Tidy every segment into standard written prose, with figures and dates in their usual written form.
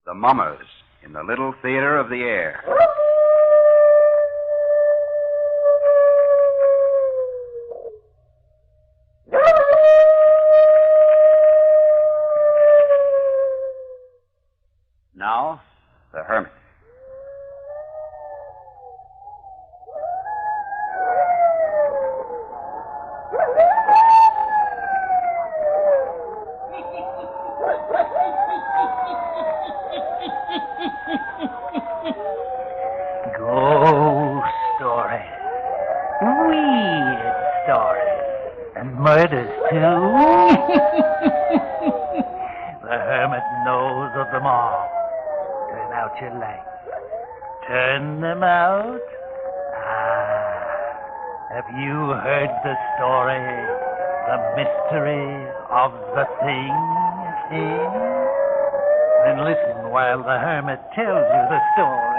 The Mummers in the Little Theater of the Air. Now, the Hermits. Ghost stories. Weird stories. And murders, too. The Hermit knows of them all. Turn out your lights. Turn them out. Have you heard the story? The mystery of the thing? Then listen while the Hermit tells you the story.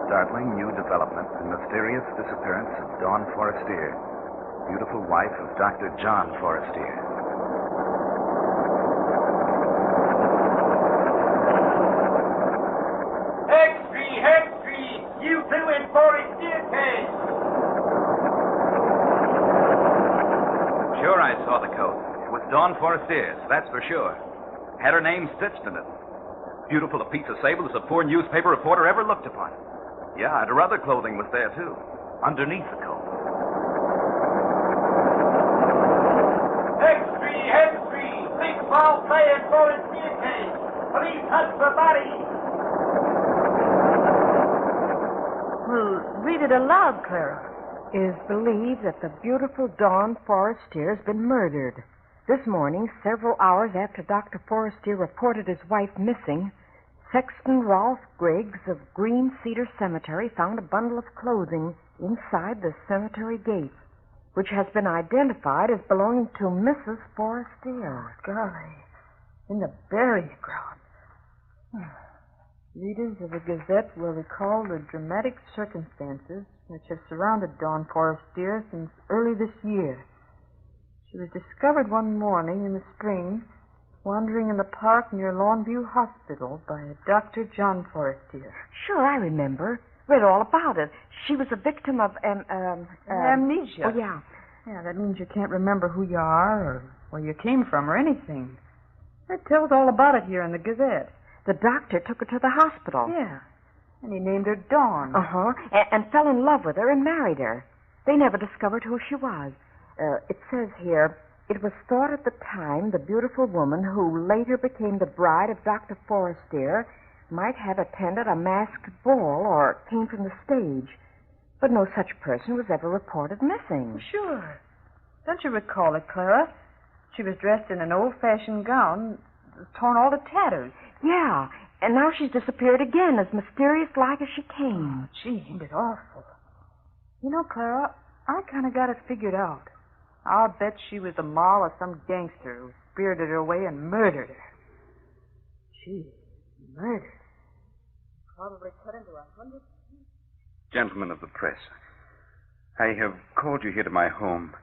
Startling new development, the mysterious disappearance of Dawn Forestier, beautiful wife of Dr. John Forestier. Hextree, you two in Forestier case. Sure, I saw the coat. It was Dawn Forestier's, that's for sure. Had her name stitched in it. Beautiful a piece of sable as a poor newspaper reporter ever looked upon. Yeah, and her other clothing was there, too, underneath the coat. Hextree, big foul play in Forestier case. Police hunt for body. Well, read it aloud, Clara. It is believed that the beautiful Dawn Forestier has been murdered. This morning, several hours after Dr. Forestier reported his wife missing, Sexton Rolfe Griggs of Green Cedar Cemetery found a bundle of clothing inside the cemetery gate, which has been identified as belonging to Mrs. Forestier. Golly, in the burial ground. Readers of the Gazette will recall the dramatic circumstances which have surrounded Dawn Forestier since early this year. She was discovered one morning in the spring wandering in the park near Longview Hospital by Dr. John Forestier. Sure, I remember. Read all about it. She was a victim of amnesia. Oh, yeah. Yeah, that means you can't remember who you are or where you came from or anything. It tells all about it here in the Gazette. The doctor took her to the hospital. Yeah. And he named her Dawn. Uh-huh. And fell in love with her and married her. They never discovered who she was. It says here, it was thought at the time the beautiful woman who later became the bride of Dr. Forestier might have attended a masked ball or came from the stage. But no such person was ever reported missing. Sure. Don't you recall it, Clara? She was dressed in an old-fashioned gown, torn all to tatters. Yeah, and now she's disappeared again, as mysterious-like as she came. Oh, gee, ain't it awful? You know, Clara, I kind of got it figured out. I'll bet she was the moll of some gangster who spirited her away and murdered her. Gee, murdered. Probably cut into 100 pieces. Gentlemen of the press, I have called you here to my home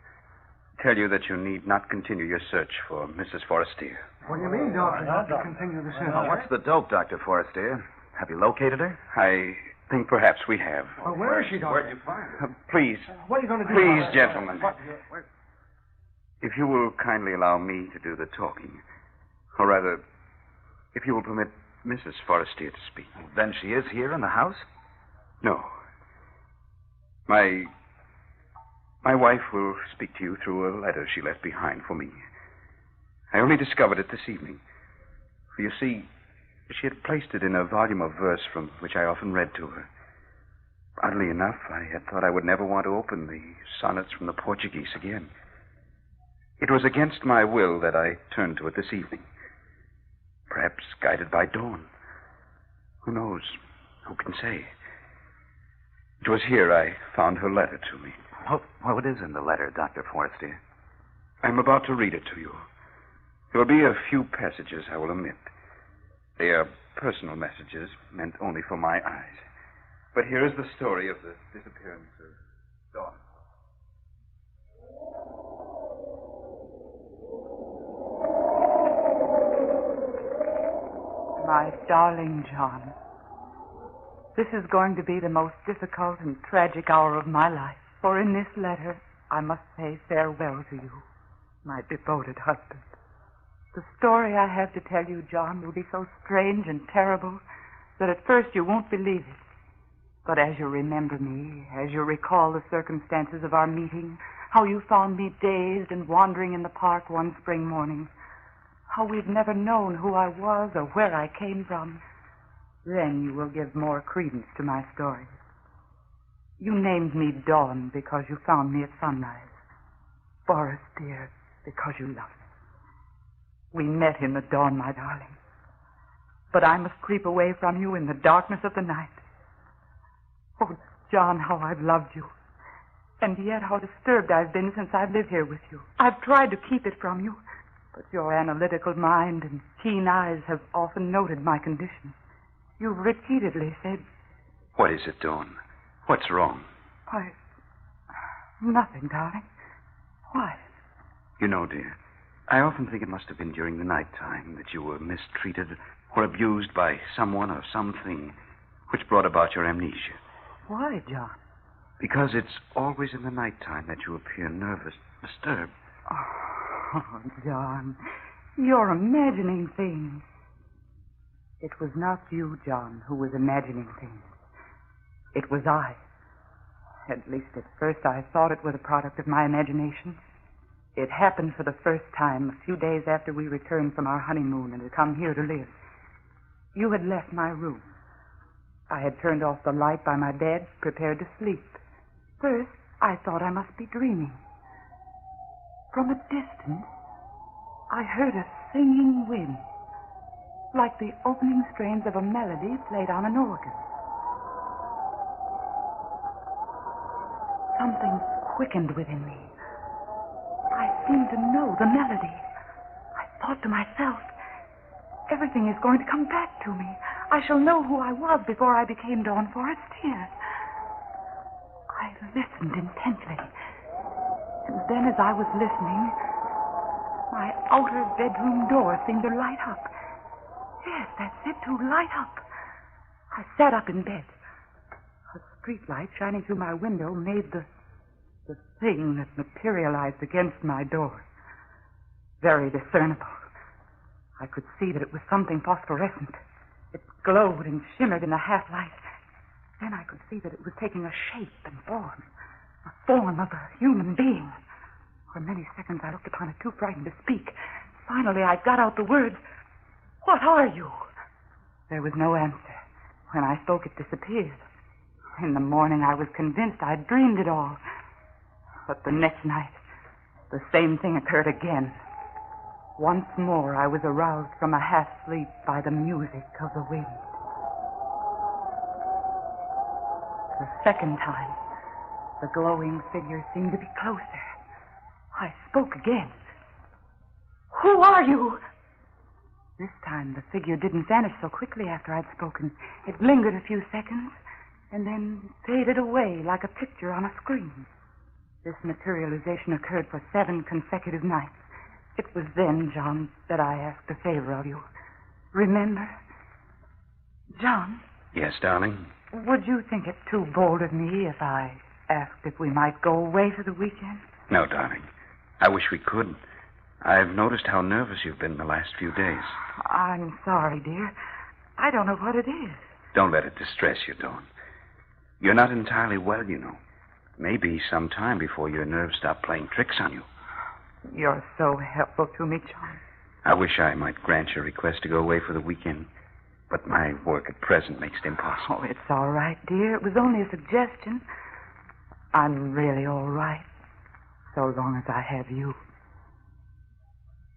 to tell you that you need not continue your search for Mrs. Forestier. What do you mean, Doctor? Not to continue the search? What's the dope, Dr. Forestier? Have you located her? I think perhaps we have. Well, where is she, Doctor? Where'd you find her? Please. What are you going to do? Please, gentlemen. If you will kindly allow me to do the talking, or rather, if you will permit Mrs. Forestier to speak. Then she is here in the house? No. My wife will speak to you through a letter she left behind for me. I only discovered it this evening. For you see, she had placed it in a volume of verse from which I often read to her. Oddly enough, I had thought I would never want to open the sonnets from the Portuguese again. It was against my will that I turned to it this evening. Perhaps guided by Dawn. Who knows? Who can say? It was here I found her letter to me. What is in the letter, Dr. Forestier? I'm about to read it to you. There will be a few passages I will omit. They are personal messages meant only for my eyes. But here is the story of the disappearance of Dawn. My darling John, this is going to be the most difficult and tragic hour of my life. For in this letter, I must say farewell to you, my devoted husband. The story I have to tell you, John, will be so strange and terrible that at first you won't believe it. But as you remember me, as you recall the circumstances of our meeting, how you found me dazed and wandering in the park one spring morning, how we'd never known who I was or where I came from, then you will give more credence to my story. You named me Dawn because you found me at sunrise. Forrest, dear, because you loved me. We met in the dawn, my darling. But I must creep away from you in the darkness of the night. Oh, John, how I've loved you. And yet how disturbed I've been since I've lived here with you. I've tried to keep it from you, but your analytical mind and keen eyes have often noted my condition. You've repeatedly said... What is it, Dawn? What's wrong? Why, nothing, darling. Why? You know, dear, I often think it must have been during the night time that you were mistreated or abused by someone or something which brought about your amnesia. Why, John? Because it's always in the night time that you appear nervous, disturbed. Oh, John, you're imagining things. It was not you, John, who was imagining things. It was I. At least at first I thought it was a product of my imagination. It happened for the first time a few days after we returned from our honeymoon and had come here to live. You had left my room. I had turned off the light by my bed, prepared to sleep. First, I thought I must be dreaming. From a distance, I heard a singing wind, like the opening strains of a melody played on an organ. Something quickened within me. I seemed to know the melody. I thought to myself, everything is going to come back to me. I shall know who I was before I became Dawn Forestier. I listened intently. And then as I was listening, my outer bedroom door seemed to light up. Yes, that's it, to light up. I sat up in bed. A streetlight shining through my window made the thing that materialized against my door very discernible. I could see that it was something phosphorescent. It glowed and shimmered in the half-light. Then I could see that it was taking a shape and form, a form of a human being. For many seconds I looked upon it, too frightened to speak. Finally, I got out the words, "What are you?" There was no answer. When I spoke, it disappeared. In the morning, I was convinced I'd dreamed it all. But the next night, the same thing occurred again. Once more, I was aroused from a half-sleep by the music of the wind. The second time, the glowing figure seemed to be closer. I spoke again. "Who are you?" This time, the figure didn't vanish so quickly after I'd spoken. It lingered a few seconds and then faded away like a picture on a screen. This materialization occurred for 7 consecutive nights. It was then, John, that I asked a favor of you. Remember? John? Yes, darling? Would you think it too bold of me if I asked if we might go away for the weekend? No, darling. I wish we could. I've noticed how nervous you've been the last few days. I'm sorry, dear. I don't know what it is. Don't let it distress you, Dawn. You're not entirely well, you know. Maybe some time before your nerves stop playing tricks on you. You're so helpful to me, John. I wish I might grant your request to go away for the weekend, but my work at present makes it impossible. Oh, it's all right, dear. It was only a suggestion. I'm really all right, so long as I have you.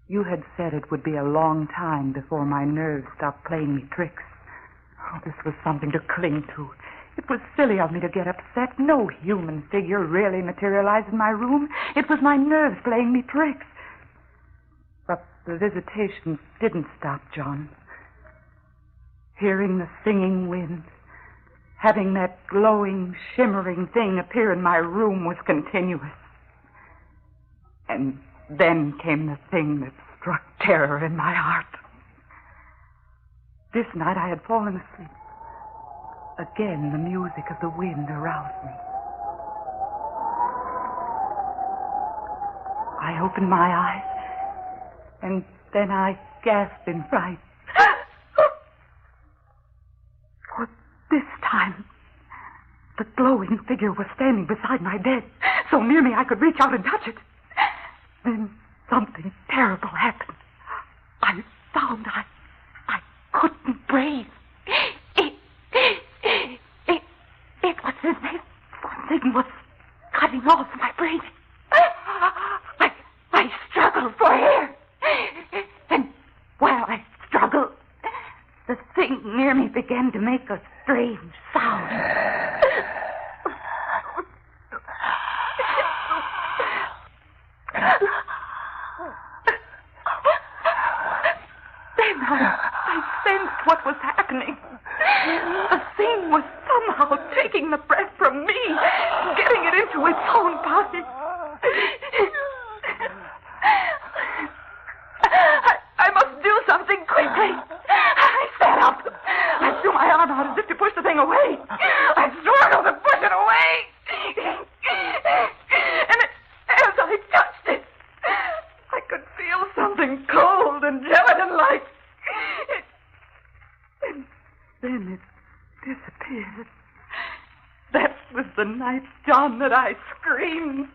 You had said it would be a long time before my nerves stopped playing me tricks. Oh, this was something to cling to. It was silly of me to get upset. No human figure really materialized in my room. It was my nerves playing me tricks. The visitation didn't stop, John. Hearing the singing wind, having that glowing, shimmering thing appear in my room was continuous. And then came the thing that struck terror in my heart. This night I had fallen asleep. Again, the music of the wind aroused me. I opened my eyes, and then I gasped in fright. For this time, the glowing figure was standing beside my bed, so near me I could reach out and touch it. Then something terrible happened. I found I couldn't breathe. It was as if something was cutting off my breathing. I struggled for air. And while I struggled, the thing near me began to make a strange sound. Then I sensed what was happening. The thing was somehow taking the breath from me, getting it into its own body. I must do something quickly. I sat up. I threw my arm out as if to push the thing away. I struggled to push it away. And as I touched it, I could feel something cold and gelatin-like. And then it disappeared. That was the night, John, that I screamed.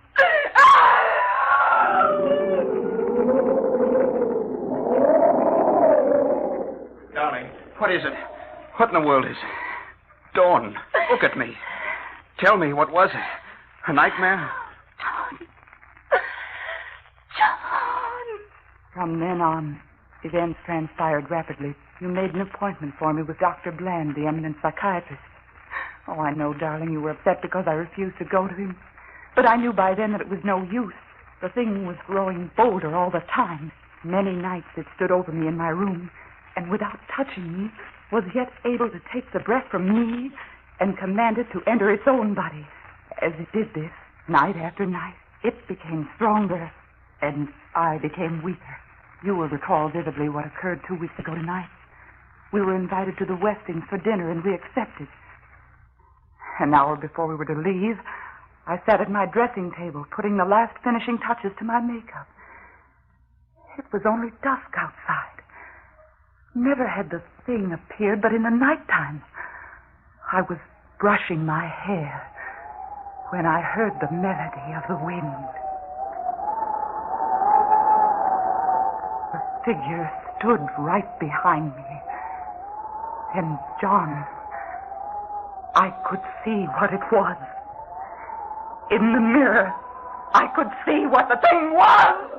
Darling, what is it? What in the world is it? Dawn, look at me. Tell me, what was it? A nightmare? John! From then on, events transpired rapidly. You made an appointment for me with Dr. Bland, the eminent psychiatrist. Oh, I know, darling, you were upset because I refused to go to him. But I knew by then that it was no use. The thing was growing bolder all the time. Many nights it stood over me in my room, and without touching me, was yet able to take the breath from me and command it to enter its own body. As it did this, night after night, it became stronger, and I became weaker. You will recall vividly what occurred 2 weeks ago tonight. We were invited to the Westings for dinner, and we accepted. An hour before we were to leave, I sat at my dressing table, putting the last finishing touches to my makeup. It was only dusk outside. Never had the thing appeared but in the nighttime. I was brushing my hair when I heard the melody of the wind. The figure stood right behind me. And, John, I could see what it was. In the mirror, I could see what the thing was.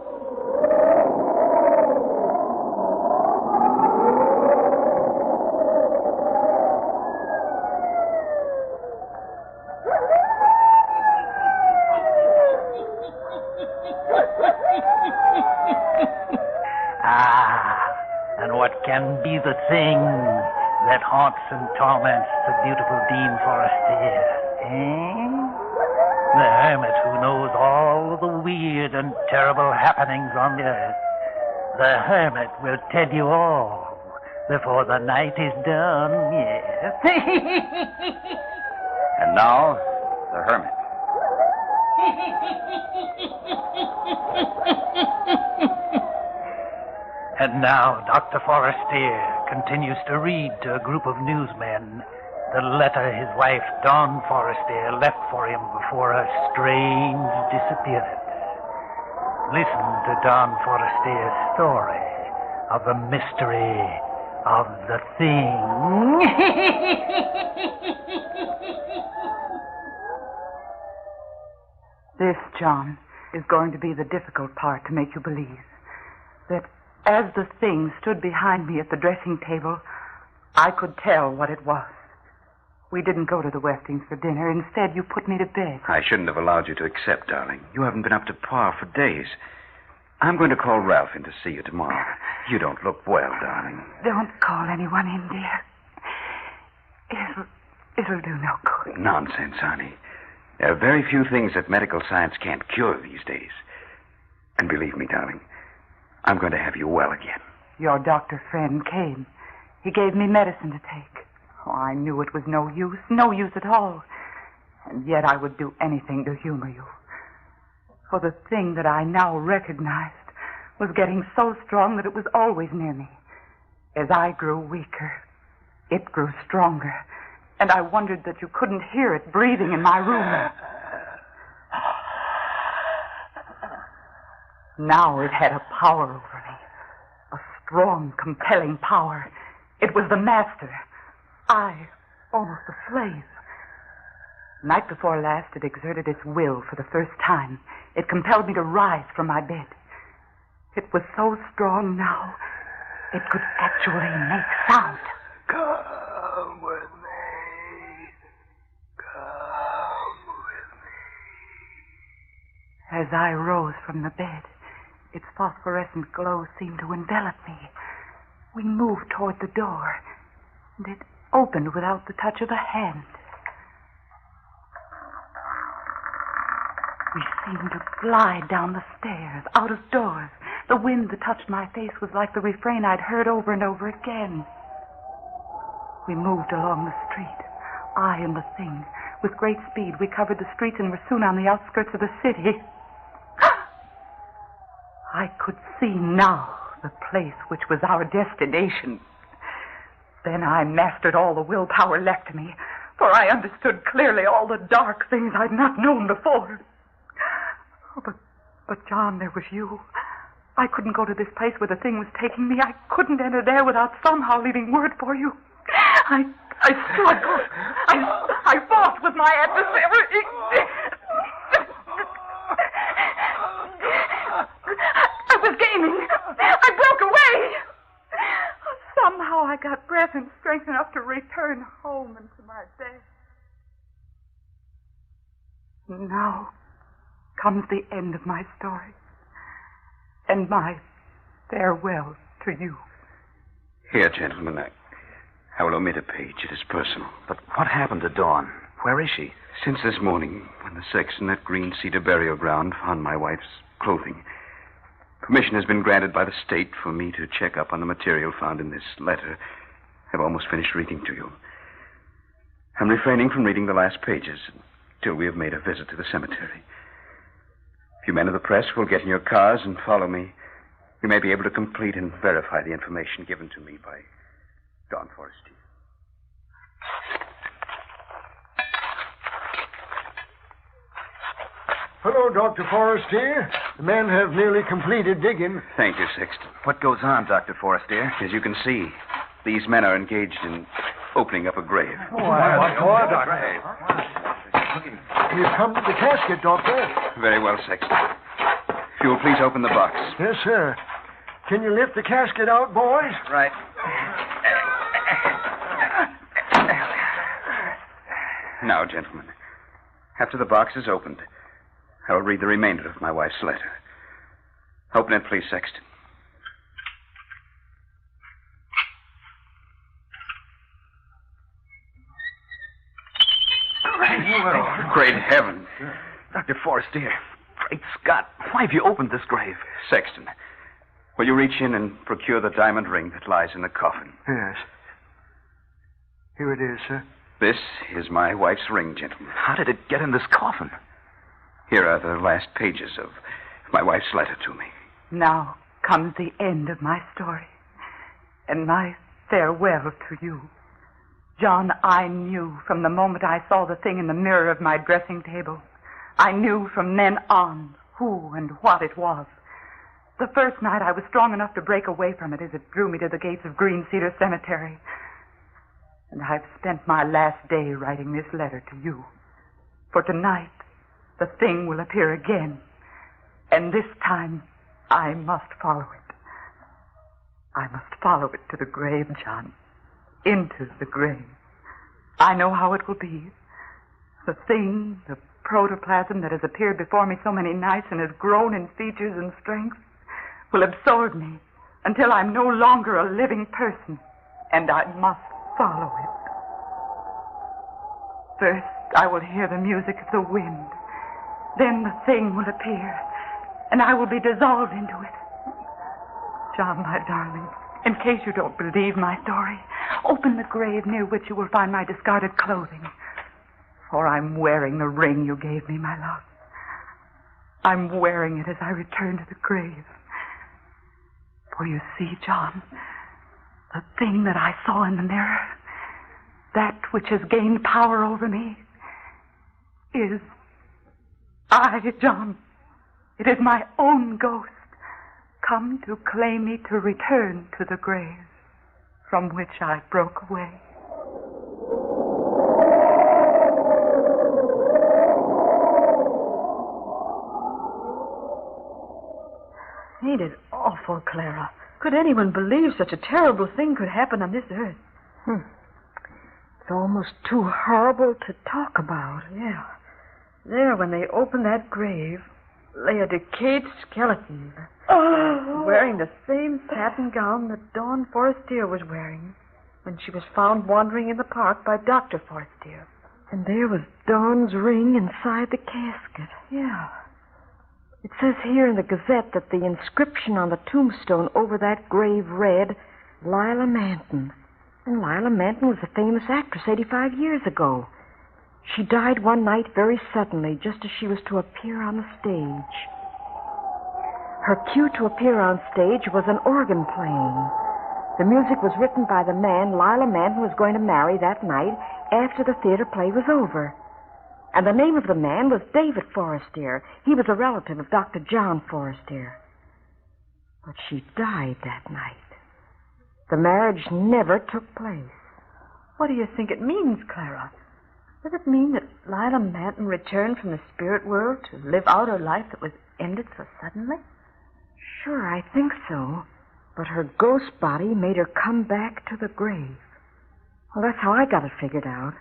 And what can be the thing that haunts and torments the beautiful Dean Forestier? The hermit who knows all the weird and terrible happenings on the earth. The hermit will tell you all before the night is done, yes. And now, the hermit. And now Dr. Forestier continues to read to a group of newsmen the letter his wife, Dawn Forestier, left for him before her strange disappearance. Listen to Dawn Forestier's story of the mystery of the thing. This, John, is going to be the difficult part to make you believe. That as the thing stood behind me at the dressing table, I could tell what it was. We didn't go to the Westings for dinner. Instead, you put me to bed. I shouldn't have allowed you to accept, darling. You haven't been up to par for days. I'm going to call Ralph in to see you tomorrow. You don't look well, darling. Don't call anyone in, dear. It'll do no good. Nonsense, honey. There are very few things that medical science can't cure these days. And believe me, darling, I'm going to have you well again. Your doctor friend came. He gave me medicine to take. Oh, I knew it was no use at all. And yet I would do anything to humor you. For the thing that I now recognized was getting so strong that it was always near me. As I grew weaker, it grew stronger. And I wondered that you couldn't hear it breathing in my room. Now it had a power over me. A strong, compelling power. It was the master. I, almost a slave. Night before last, it exerted its will for the first time. It compelled me to rise from my bed. It was so strong now, it could actually make sound. Come with me. Come with me. As I rose from the bed, its phosphorescent glow seemed to envelop me. We moved toward the door, and it opened without the touch of a hand. We seemed to glide down the stairs, out of doors. The wind that touched my face was like the refrain I'd heard over and over again. We moved along the street, I and the thing. With great speed, we covered the streets and were soon on the outskirts of the city. I could see now the place which was our destination. Then I mastered all the willpower left me, for I understood clearly all the dark things I'd not known before. Oh, but John, there was you. I couldn't go to this place where the thing was taking me. I couldn't enter there without somehow leaving word for you. I struggled. I fought with my adversary. I was gaining. I broke away. Somehow I got breath and strength enough to return home and to my bed. Now comes the end of my story and my farewell to you. Here, gentlemen, I will omit a page. It is personal. But what happened to Dawn? Where is she? Since this morning, when the sexton at Green Cedar Burial Ground found my wife's clothing, permission has been granted by the state for me to check up on the material found in this letter. I've almost finished reading to you. I'm refraining from reading the last pages until we have made a visit to the cemetery. If you men of the press will get in your cars and follow me, you may be able to complete and verify the information given to me by Dawn Forestier. Hello, Dr. Forestier. The men have nearly completed digging. Thank you, Sexton. What goes on, Dr. Forestier? As you can see, these men are engaged in opening up a grave. What for, Doctor? We've come to the casket, Doctor. Very well, Sexton. If you will please open the box. Yes, sir. Can you lift the casket out, boys? Right. Now, gentlemen, after the box is opened, I will read the remainder of my wife's letter. Open it, please, Sexton. Great heaven. Dr. Forestier, great Scott, why have you opened this grave? Sexton, will you reach in and procure the diamond ring that lies in the coffin? Yes. Here it is, sir. This is my wife's ring, gentlemen. How did it get in this coffin? Here are the last pages of my wife's letter to me. Now comes the end of my story and my farewell to you. John, I knew from the moment I saw the thing in the mirror of my dressing table. I knew from then on who and what it was. The first night I was strong enough to break away from it as it drew me to the gates of Green Cedar Cemetery. And I've spent my last day writing this letter to you. For tonight, the thing will appear again. And this time, I must follow it. I must follow it to the grave, John. Into the grave. I know how it will be. The thing, the protoplasm that has appeared before me so many nights and has grown in features and strength. will absorb me until I'm no longer a living person, and I must follow it. First, I will hear the music of the wind. Then the thing will appear, and I will be dissolved into it. John, my darling, in case you don't believe my story, open the grave near which you will find my discarded clothing. For I'm wearing the ring you gave me, my love. I'm wearing it as I return to the grave. For you see, John, the thing that I saw in the mirror, that which has gained power over me, is I, John. It is my own ghost, come to claim me to return to the grave from which I broke away. Ain't it awful, Clara? Could anyone believe such a terrible thing could happen on this earth? It's almost too horrible to talk about. Yeah. There, when they opened that grave, lay a decayed skeleton. Wearing the same satin gown that Dawn Forestier was wearing when she was found wandering in the park by Dr. Forestier. And there was Dawn's ring inside the casket. Yeah. It says here in the Gazette that the inscription on the tombstone over that grave read, Lila Manton. And Lila Manton was a famous actress 85 years ago. She died one night very suddenly, just as she was to appear on the stage. Her cue to appear on stage was an organ playing. The music was written by the man Lila Manton was going to marry that night after the theater play was over. And the name of the man was David Forestier. He was a relative of Dr. John Forestier. But she died that night. The marriage never took place. What do you think it means, Clara? Does it mean that Lila Manton returned from the spirit world to live out her life that was ended so suddenly? Sure, I think so. But her ghost body made her come back to the grave. Well, that's how I got it figured out.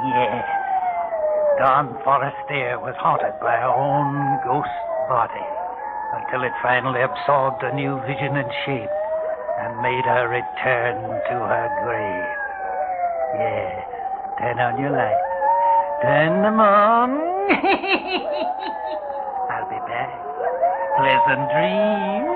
Yes. Dawn Forestier was haunted by her own ghost body until it finally absorbed a new vision and shape and made her return to her grave. Yes. Turn on your lights. Turn them on. I'll be back. Pleasant dreams.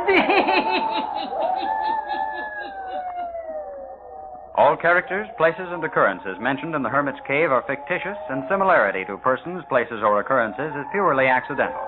All characters, places, and occurrences mentioned in the Hermit's Cave are fictitious, and similarity to persons, places, or occurrences is purely accidental.